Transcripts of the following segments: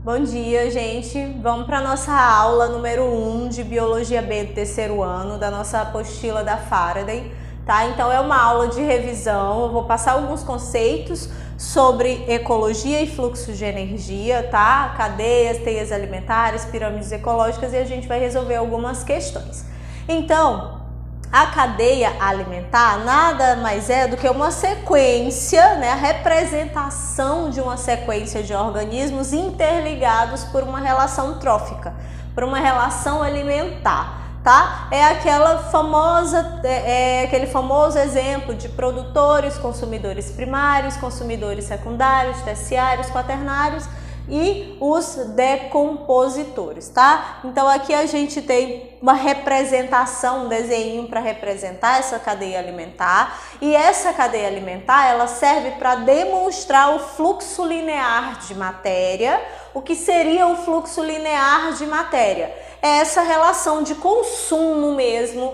Bom dia, gente. Vamos para a nossa aula número 1 de Biologia B do terceiro ano, da nossa apostila da Faraday, tá? Então é uma aula de revisão, eu vou passar alguns conceitos sobre ecologia e fluxo de energia, tá? Cadeias, teias alimentares, pirâmides ecológicas e a gente vai resolver algumas questões. Então, a cadeia alimentar nada mais é do que uma sequência, né, a representação de uma sequência de organismos interligados por uma relação trófica, por uma relação alimentar, tá? É aquele famoso exemplo de produtores, consumidores primários, consumidores secundários, terciários, quaternários e os decompositores, tá? Então aqui a gente tem uma representação, um desenho para representar essa cadeia alimentar, e essa cadeia alimentar ela serve para demonstrar o fluxo linear de matéria. O que seria o fluxo linear de matéria? É essa relação de consumo mesmo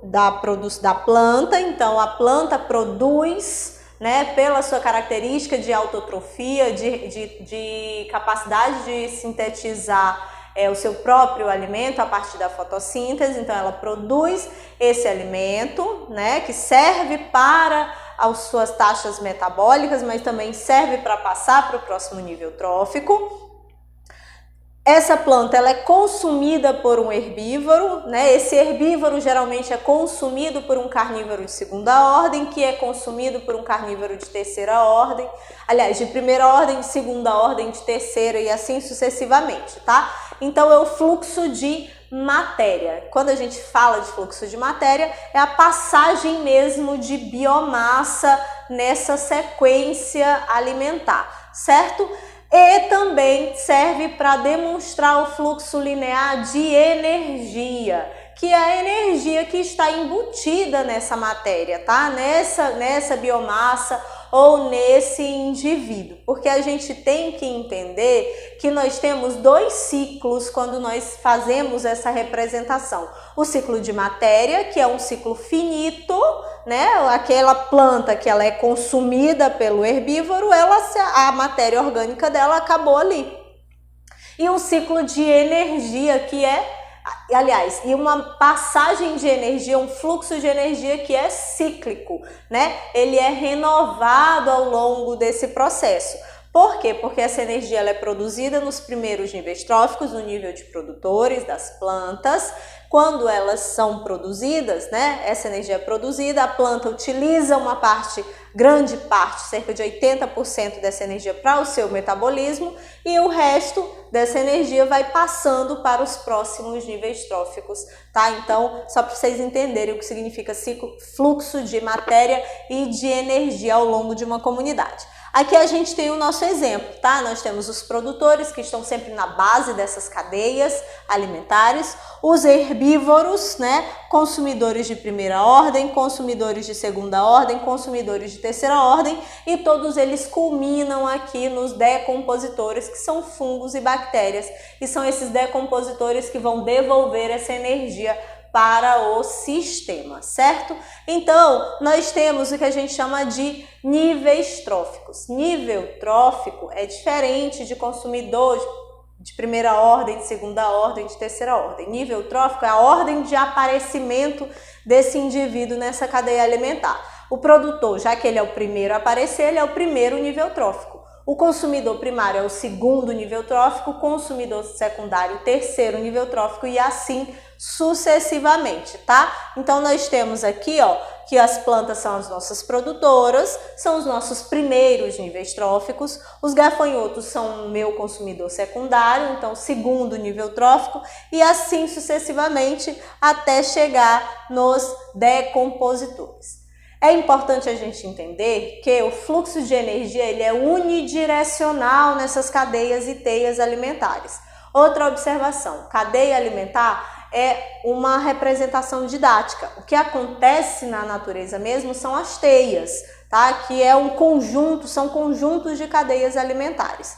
da planta. Então a planta produz, né, pela sua característica de autotrofia, de capacidade de sintetizar o seu próprio alimento a partir da fotossíntese. Então ela produz esse alimento, né, que serve para as suas taxas metabólicas, mas também serve para passar para o próximo nível trófico. Essa planta ela é consumida por um herbívoro, né? Esse herbívoro geralmente é consumido por um carnívoro de segunda ordem, que é consumido por um carnívoro de terceira ordem, aliás, de primeira ordem, de segunda ordem, de terceira e assim sucessivamente, tá? Então é o fluxo de matéria. Quando a gente fala de fluxo de matéria, é a passagem mesmo de biomassa nessa sequência alimentar, certo? E também serve para demonstrar o fluxo linear de energia, que é a energia que está embutida nessa matéria, tá? Nessa biomassa ou nesse indivíduo. Porque a gente tem que entender que nós temos dois ciclos quando nós fazemos essa representação. O ciclo de matéria, que é um ciclo finito, né? Aquela planta que ela é consumida pelo herbívoro, a matéria orgânica dela acabou ali. E um ciclo de energia que e uma passagem de energia, um fluxo de energia que é cíclico, né? Ele é renovado ao longo desse processo. Por quê? Porque essa energia ela é produzida nos primeiros níveis tróficos, no nível de produtores das plantas. Quando elas são produzidas, né, essa energia é produzida, a planta utiliza grande parte, cerca de 80% dessa energia para o seu metabolismo, e o resto dessa energia vai passando para os próximos níveis tróficos, tá? Então, só para vocês entenderem o que significa fluxo de matéria e de energia ao longo de uma comunidade. Aqui a gente tem o nosso exemplo, tá? Nós temos os produtores que estão sempre na base dessas cadeias alimentares, os herbívoros, né? Consumidores de primeira ordem, consumidores de segunda ordem, consumidores de terceira ordem, e todos eles culminam aqui nos decompositores, que são fungos e bactérias, e são esses decompositores que vão devolver essa energia para o sistema, certo? Então, nós temos o que a gente chama de níveis tróficos. Nível trófico é diferente de consumidor de primeira ordem, de segunda ordem, de terceira ordem. Nível trófico é a ordem de aparecimento desse indivíduo nessa cadeia alimentar. O produtor, já que ele é o primeiro a aparecer, ele é o primeiro nível trófico. O consumidor primário é o segundo nível trófico, o consumidor secundário, o terceiro nível trófico, e assim sucessivamente, tá? Então nós temos aqui, ó, que as plantas são as nossas produtoras, são os nossos primeiros níveis tróficos, os gafanhotos são o meu consumidor secundário, então segundo nível trófico, e assim sucessivamente até chegar nos decompositores. É importante a gente entender que o fluxo de energia ele é unidirecional nessas cadeias e teias alimentares. Outra observação, cadeia alimentar é uma representação didática. O que acontece na natureza mesmo são as teias, tá? Que é um conjunto, são conjuntos de cadeias alimentares.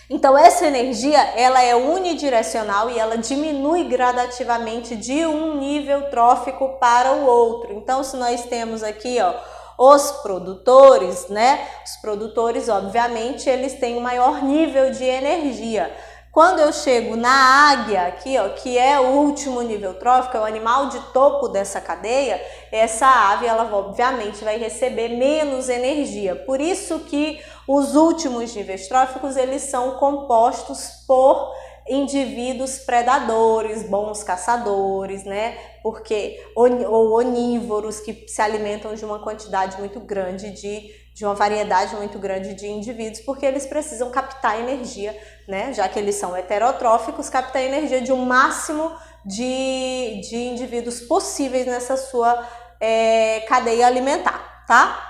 Então essa energia ela é unidirecional e ela diminui gradativamente de um nível trófico para o outro. Então se nós temos aqui, ó, Os produtores, né? Os produtores, obviamente, eles têm um maior nível de energia. Quando eu chego na águia aqui, ó, que é o último nível trófico, é o animal de topo dessa cadeia, essa ave, ela obviamente vai receber menos energia. Por isso que os últimos níveis tróficos, eles são compostos por indivíduos predadores, bons caçadores, né? Porque ou onívoros que se alimentam de uma quantidade muito grande de uma variedade muito grande de indivíduos, porque eles precisam captar energia, né? Já que eles são heterotróficos, captar energia de um máximo de indivíduos possíveis nessa sua cadeia alimentar, tá?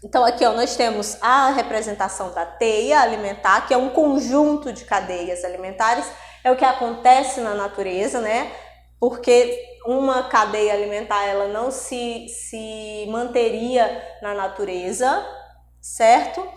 Então aqui, ó, nós temos a representação da teia alimentar, que é um conjunto de cadeias alimentares, é o que acontece na natureza, né? Porque uma cadeia alimentar, ela não se manteria na natureza, certo?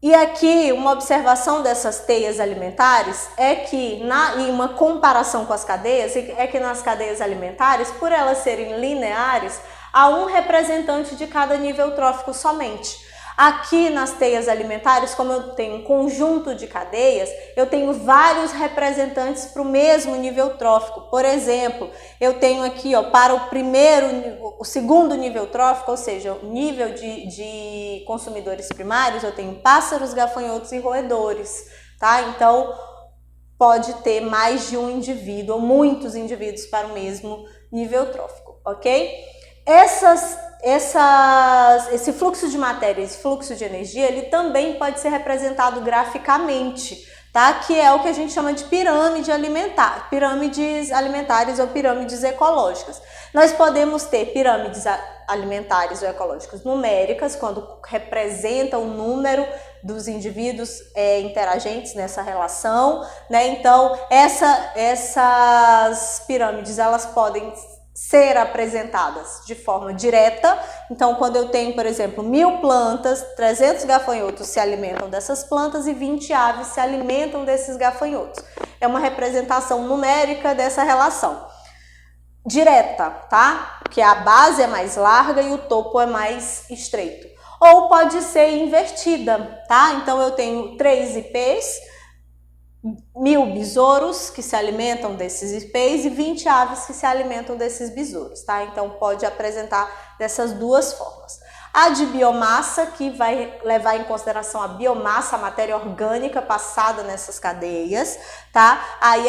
E aqui, uma observação dessas teias alimentares é que, em uma comparação com as cadeias, é que nas cadeias alimentares, por elas serem lineares, há um representante de cada nível trófico somente. Aqui nas teias alimentares, como eu tenho um conjunto de cadeias, eu tenho vários representantes para o mesmo nível trófico. Por exemplo, eu tenho aqui, ó, para o segundo nível trófico, ou seja, o nível de consumidores primários, eu tenho pássaros, gafanhotos e roedores, tá? Então, pode ter mais de um indivíduo ou muitos indivíduos para o mesmo nível trófico, ok? Esse fluxo de matéria, esse fluxo de energia, ele também pode ser representado graficamente, tá? Que é o que a gente chama de pirâmide alimentar, pirâmides alimentares ou pirâmides ecológicas. Nós podemos ter pirâmides alimentares ou ecológicas numéricas, quando representa o número dos indivíduos interagentes nessa relação, né? Então, essas pirâmides, elas podem ser apresentadas de forma direta. Então, quando eu tenho, por exemplo, 1000 plantas, 300 gafanhotos se alimentam dessas plantas e 20 aves se alimentam desses gafanhotos. É uma representação numérica dessa relação. Direta, tá? Porque a base é mais larga e o topo é mais estreito. Ou pode ser invertida, tá? Então, eu tenho 3 ipês, 1000 besouros que se alimentam desses ipês e 20 aves que se alimentam desses besouros, tá? Então, pode apresentar dessas duas formas. A de biomassa, que vai levar em consideração a biomassa, a matéria orgânica passada nessas cadeias, tá? Aí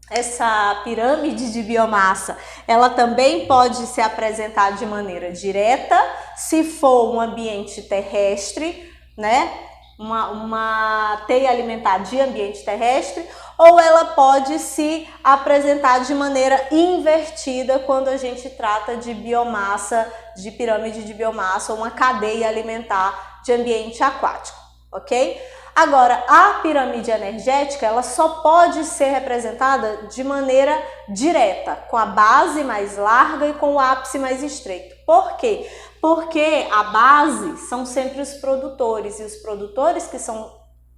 essa pirâmide de biomassa, ela também pode se apresentar de maneira direta, se for um ambiente terrestre, né? Uma teia alimentar de ambiente terrestre, ou ela pode se apresentar de maneira invertida quando a gente trata de biomassa, de pirâmide de biomassa, ou uma cadeia alimentar de ambiente aquático, ok? Agora, a pirâmide energética, ela só pode ser representada de maneira direta, com a base mais larga e com o ápice mais estreito. Por quê? Porque a base são sempre os produtores, e os produtores que são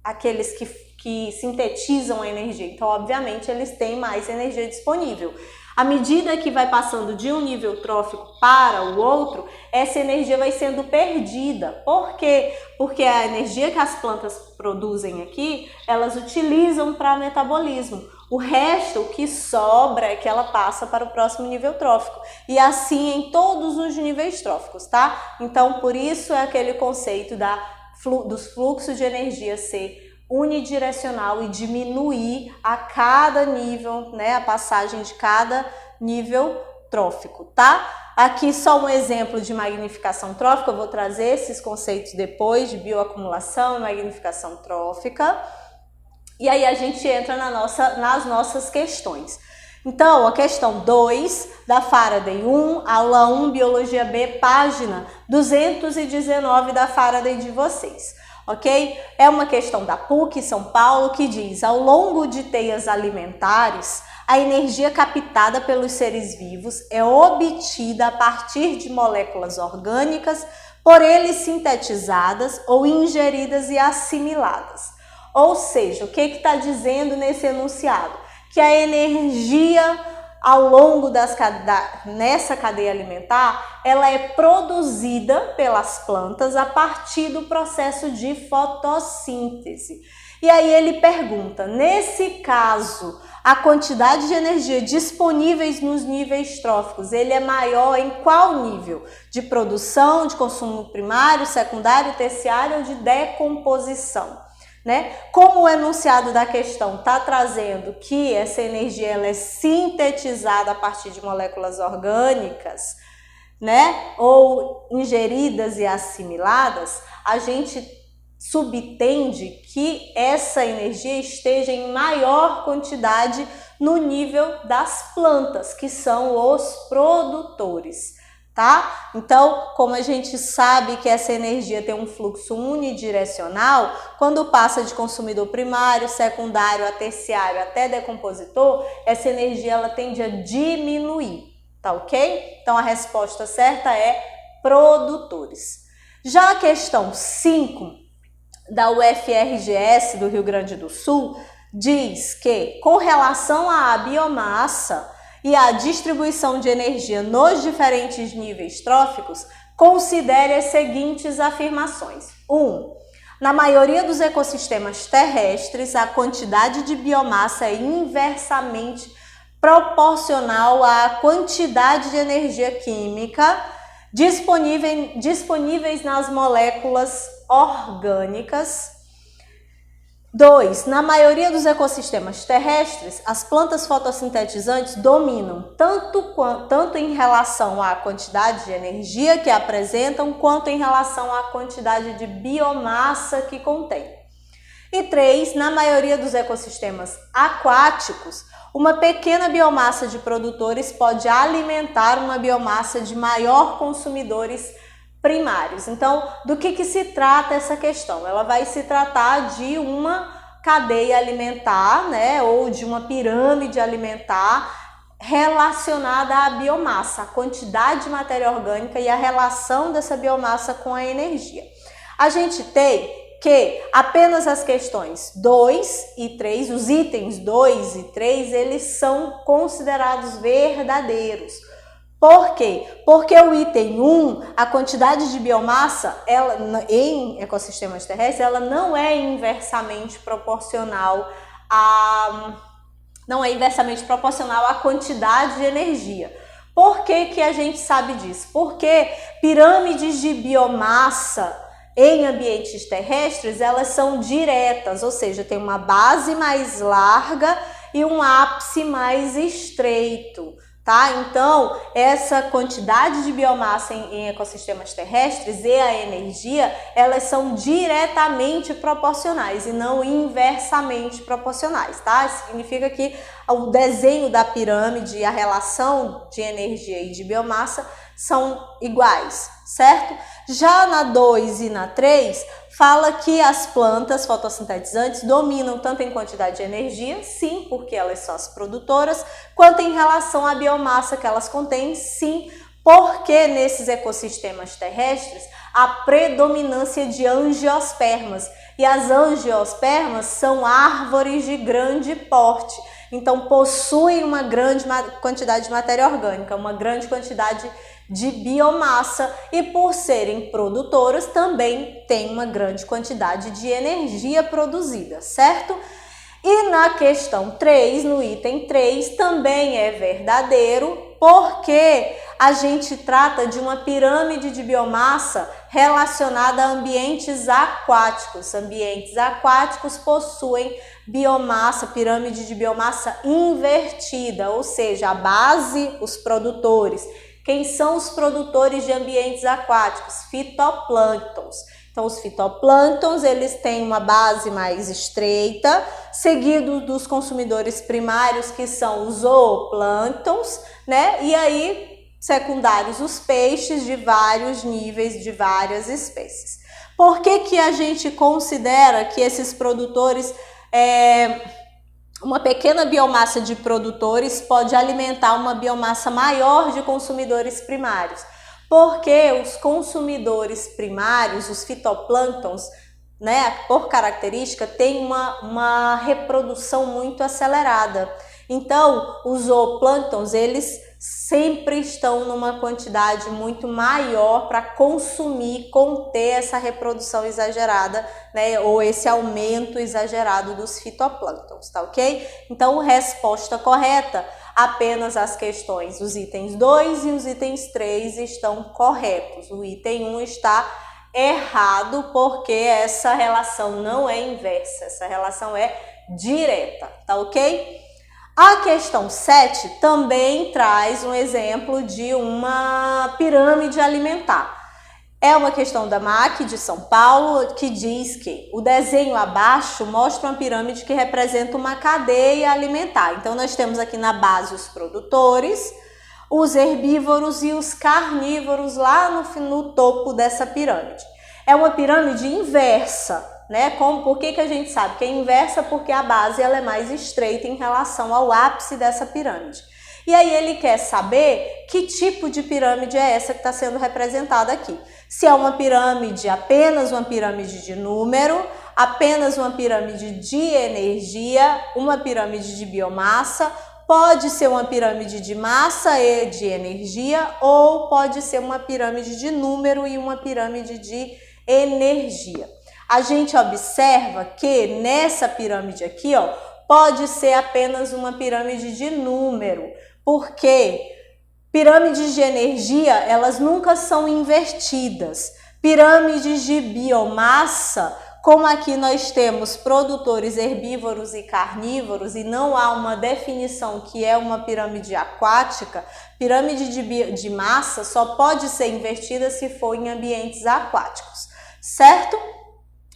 aqueles que sintetizam a energia. Então, obviamente, eles têm mais energia disponível. À medida que vai passando de um nível trófico para o outro, essa energia vai sendo perdida. Por quê? Porque a energia que as plantas produzem aqui, elas utilizam para metabolismo. O resto, o que sobra, é que ela passa para o próximo nível trófico. E assim em todos os níveis tróficos, tá? Então, por isso é aquele conceito dos fluxos de energia ser unidirecional e diminuir a cada nível, né, a passagem de cada nível trófico, tá? Aqui só um exemplo de magnificação trófica, eu vou trazer esses conceitos depois de bioacumulação e magnificação trófica. E aí a gente entra nas nossas questões. Então, a questão 2 da Faraday 1, aula 1, Biologia B, página 219 da Faraday de vocês. Ok? É uma questão da PUC São Paulo que diz: ao longo de teias alimentares, a energia captada pelos seres vivos é obtida a partir de moléculas orgânicas, por eles sintetizadas ou ingeridas e assimiladas. Ou seja, o que está dizendo nesse enunciado? Que a energia ao longo nessa cadeia alimentar, ela é produzida pelas plantas a partir do processo de fotossíntese. E aí ele pergunta, nesse caso, a quantidade de energia disponíveis nos níveis tróficos, ele é maior em qual nível? De produção, de consumo primário, secundário, terciário ou de decomposição? Né? Como o enunciado da questão está trazendo que essa energia ela é sintetizada a partir de moléculas orgânicas, né? Ou ingeridas e assimiladas, a gente subtende que essa energia esteja em maior quantidade no nível das plantas, que são os produtores. Tá? Então, como a gente sabe que essa energia tem um fluxo unidirecional, quando passa de consumidor primário, secundário a terciário até decompositor, essa energia ela tende a diminuir, tá ok? Então, a resposta certa é produtores. Já a questão 5 da UFRGS do Rio Grande do Sul diz que, com relação à biomassa e a distribuição de energia nos diferentes níveis tróficos, considere as seguintes afirmações. 1. Na maioria dos ecossistemas terrestres, a quantidade de biomassa é inversamente proporcional à quantidade de energia química disponíveis nas moléculas orgânicas. 2. Na maioria dos ecossistemas terrestres, as plantas fotossintetizantes dominam tanto em relação à quantidade de energia que apresentam, quanto em relação à quantidade de biomassa que contém. E 3. Na maioria dos ecossistemas aquáticos, uma pequena biomassa de produtores pode alimentar uma biomassa de maior consumidores primários. Então, do que se trata essa questão? Ela vai se tratar de uma cadeia alimentar, né, ou de uma pirâmide alimentar relacionada à biomassa, a quantidade de matéria orgânica e a relação dessa biomassa com a energia. A gente tem que apenas as questões 2 e 3, os itens 2 e 3, eles são considerados verdadeiros. Por quê? Porque o item 1, a quantidade de biomassa, ela, em ecossistemas terrestres, ela não é inversamente proporcional à quantidade de energia. Por que a gente sabe disso? Porque pirâmides de biomassa em ambientes terrestres, elas são diretas, ou seja, tem uma base mais larga e um ápice mais estreito. Tá? Então, essa quantidade de biomassa em ecossistemas terrestres e a energia, elas são diretamente proporcionais e não inversamente proporcionais, tá? Significa que o desenho da pirâmide e a relação de energia e de biomassa são iguais, certo? Já na 2 e na 3, fala que as plantas fotossintetizantes dominam tanto em quantidade de energia, sim, porque elas são as produtoras, quanto em relação à biomassa que elas contêm, sim, porque nesses ecossistemas terrestres há predominância de angiospermas, e as angiospermas são árvores de grande porte, então possuem uma grande quantidade de matéria orgânica, uma grande quantidade de biomassa, e por serem produtoras também tem uma grande quantidade de energia produzida, certo? E na questão 3, no item 3, também é verdadeiro, porque a gente trata de uma pirâmide de biomassa relacionada a ambientes aquáticos. Ambientes aquáticos possuem biomassa, pirâmide de biomassa invertida, ou seja, a base, os produtores. Quem são os produtores de ambientes aquáticos? Fitoplânctons. Então, os fitoplânctons, eles têm uma base mais estreita, seguido dos consumidores primários, que são os zooplânctons, né? E aí, secundários, os peixes de vários níveis, de várias espécies. Por que a gente considera que esses produtores, uma pequena biomassa de produtores pode alimentar uma biomassa maior de consumidores primários? Porque os consumidores primários, os fitoplânctons, né, por característica, têm uma reprodução muito acelerada. Então, os zooplânctons, eles sempre estão numa quantidade muito maior para consumir, conter essa reprodução exagerada, né, ou esse aumento exagerado dos fitoplânctons, tá ok? Então, resposta correta, apenas as questões, os itens 2 e os itens 3 estão corretos. O item 1 está errado porque essa relação não é inversa, essa relação é direta, tá ok? A questão 7 também traz um exemplo de uma pirâmide alimentar. É uma questão da MAC de São Paulo que diz que o desenho abaixo mostra uma pirâmide que representa uma cadeia alimentar. Então nós temos aqui na base os produtores, os herbívoros e os carnívoros lá no topo dessa pirâmide. É uma pirâmide inversa. Né? Por que a gente sabe que é inversa? Porque a base ela é mais estreita em relação ao ápice dessa pirâmide. E aí ele quer saber que tipo de pirâmide é essa que está sendo representada aqui. Se é uma pirâmide, apenas uma pirâmide de número, apenas uma pirâmide de energia, uma pirâmide de biomassa, pode ser uma pirâmide de massa e de energia, ou pode ser uma pirâmide de número e uma pirâmide de energia. A gente observa que nessa pirâmide aqui, ó, pode ser apenas uma pirâmide de número, porque pirâmides de energia, elas nunca são invertidas. Pirâmides de biomassa, como aqui nós temos produtores herbívoros e carnívoros e não há uma definição que é uma pirâmide aquática, pirâmide de massa só pode ser invertida se for em ambientes aquáticos, certo?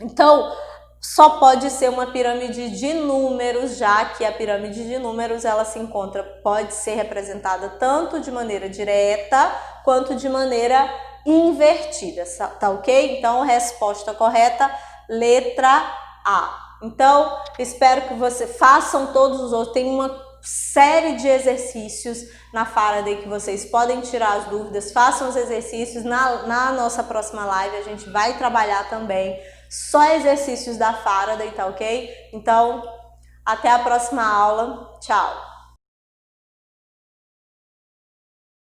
Então, só pode ser uma pirâmide de números, já que a pirâmide de números ela se encontra, pode ser representada tanto de maneira direta quanto de maneira invertida, tá ok? Então, resposta correta, letra A. Então, espero que você façam todos os outros, tem uma série de exercícios na Faraday que vocês podem tirar as dúvidas, façam os exercícios, na nossa próxima live a gente vai trabalhar também só exercícios da Faraday, tá ok? Então, até a próxima aula. Tchau!